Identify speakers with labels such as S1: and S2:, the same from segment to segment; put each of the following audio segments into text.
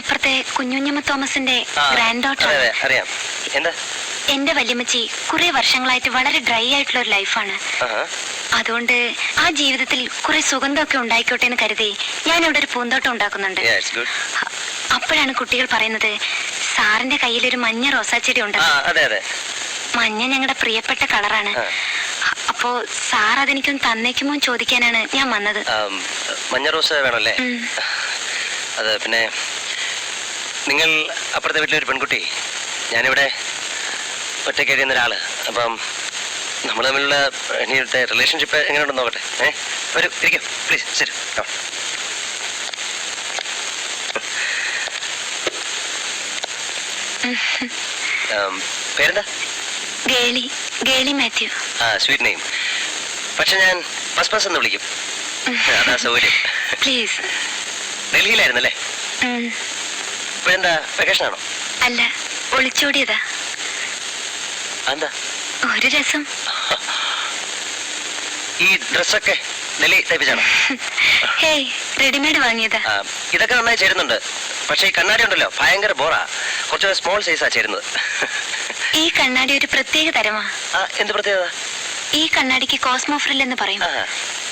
S1: വീടിനപ്പുറത്തെ കുഞ്ഞുഞ്ഞമ്മ തോമസിന്റെ grand daughter.
S2: അറിയാം. എന്താ?
S1: എന്റെ വല്യമ്മച്ചി കുറെ വർഷങ്ങളായിട്ട് വളരെ ഡ്രൈ ആയിട്ടുള്ള ഒരു ലൈഫാണ്. അതുകൊണ്ട് ആ ജീവിതത്തിൽ കുറെ സുഗന്ധമൊക്കെ ഉണ്ടായിക്കോട്ടെ എന്ന് കരുതി ഞാൻ ഇവിടെ ഒരു പൂന്തോട്ടം ഉണ്ടാക്കുന്നുണ്ട്. അപ്പോഴാണ് കുട്ടികൾ പറയുന്നത് സാറിന്റെ കയ്യിൽ ഒരു മഞ്ഞ റോസാച്ചെടി ഉണ്ട്. മഞ്ഞ ഞങ്ങളുടെ പ്രിയപ്പെട്ട കളറാണ്. അപ്പോ സാർ അതെനിക്കൊന്ന് തന്നേക്കുമോ ചോദിക്കാനാണ് ഞാൻ വന്നത്.
S2: മഞ്ഞ റോസ് വേണമല്ലേ? അത് പിന്നെ നിങ്ങൾ അപ്പുറത്തെ വീട്ടിലെ ഒരു പെൺകുട്ടി, ഞാനിവിടെ ഒറ്റയ്ക്ക് കഴിയുന്ന ഒരാള്. അപ്പം നമ്മൾ തമ്മിലുള്ള ഇനിയുടെ റിലേഷൻഷിപ്പ് എങ്ങനെയുണ്ടെന്ന് നോക്കട്ടെ. ഒരു ഇരിക്കും പ്ലീസ്. ശരി. പേരെന്താ?
S1: ഗേളി. ഗേളി മാത്യു.
S2: Sweet name. പക്ഷെ ഞാൻ പസ് എന്ന് വിളിക്കും. അതാ സൗകര്യം.
S1: പ്ലീസ്.
S2: ഡൽഹിയിലായിരുന്നല്ലേ? ഇപ്പോഴെന്താ വെക്കേഷൻ ആണോ?
S1: അല്ല, ഒളിച്ചോടിയതാ.
S2: എന്താ?
S1: ഒരു രസം.
S2: ഈ ഡ്രസ്സൊക്കെ ഡൽഹി തയ്പ്പിച്ചാണോ?
S1: ഹേയ്, റെഡിമെയ്ഡ് വാങ്ങിയതാ.
S2: ഇതൊക്കെ നന്നായി ചേരുന്നുണ്ട്. പക്ഷെ ഈ കണ്ണാടി ഉണ്ടല്ലോ ഭയങ്കര ബോറാ. കുറച്ച് സ്മോൾ സൈസാ ചേരുന്നത്.
S1: ഈ കണ്ണാടി ഒരു പ്രത്യേക തരമാ.
S2: എന്ത് പ്രത്യേകത?
S1: ഈ കണ്ണാടിക്ക് കോസ്മോ ഫ്രിൽ എന്ന് പറയും.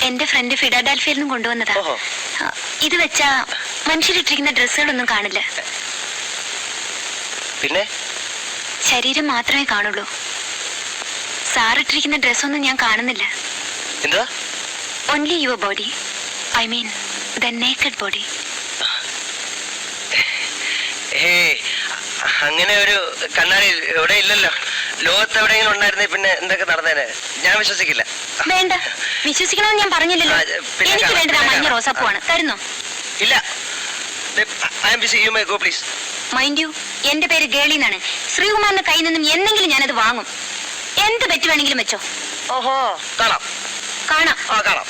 S1: എന്റെ ഫ്രണ്ട് ഫിലാഡൽഫിയയിൽ നിന്നും കൊണ്ടുവന്നതാ. ഇത് വെച്ചാ മനുഷ്യരിട്ടിരിക്കുന്ന ഡ്രസ്സുകളൊന്നും കാണില്ല.
S2: പിന്നെ
S1: ശരീരം മാത്രമേ കാണുള്ളൂ. സാറിട്ടിരിക്കുന്ന ഡ്രസ്സൊന്നും ഞാൻ കാണുന്നില്ല.
S2: എന്താ?
S1: Only your body. I mean the naked body.
S2: അങ്ങനെ ഒരു കണ്ണാടി ഇവിടെ ഇല്ലല്ലോ. ലോകത്ത് എവിടെയെങ്കിലും ഉണ്ടായിരുന്നേ പിന്നെ എന്തൊക്കെ നടന്നേനെ. ഞാൻ വിശ്വസിക്കില്ല.
S1: വേണ്ട, വിശ്വസിക്കണമെന്ന് ഞാൻ പറഞ്ഞില്ലല്ലോ. എനിക്ക് വേണ്ടത് ആ മഞ്ഞ റോസാപ്പൂവാണ്. തരുന്നോ?
S2: ഇല്ല.
S1: മൈൻഡ് യു, എന്റെ പേര് ഗേളി എന്നാണ്. ശ്രീകുമാറിന്റെ കയ്യിൽ നിന്നും എന്തെങ്കിലും ഞാനത് വാങ്ങും. എന്ത് പറ്റി വേണമെങ്കിലും വെച്ചോ.
S2: ഓഹോ, കാണാം.
S1: കാണാം.
S2: കാണാം.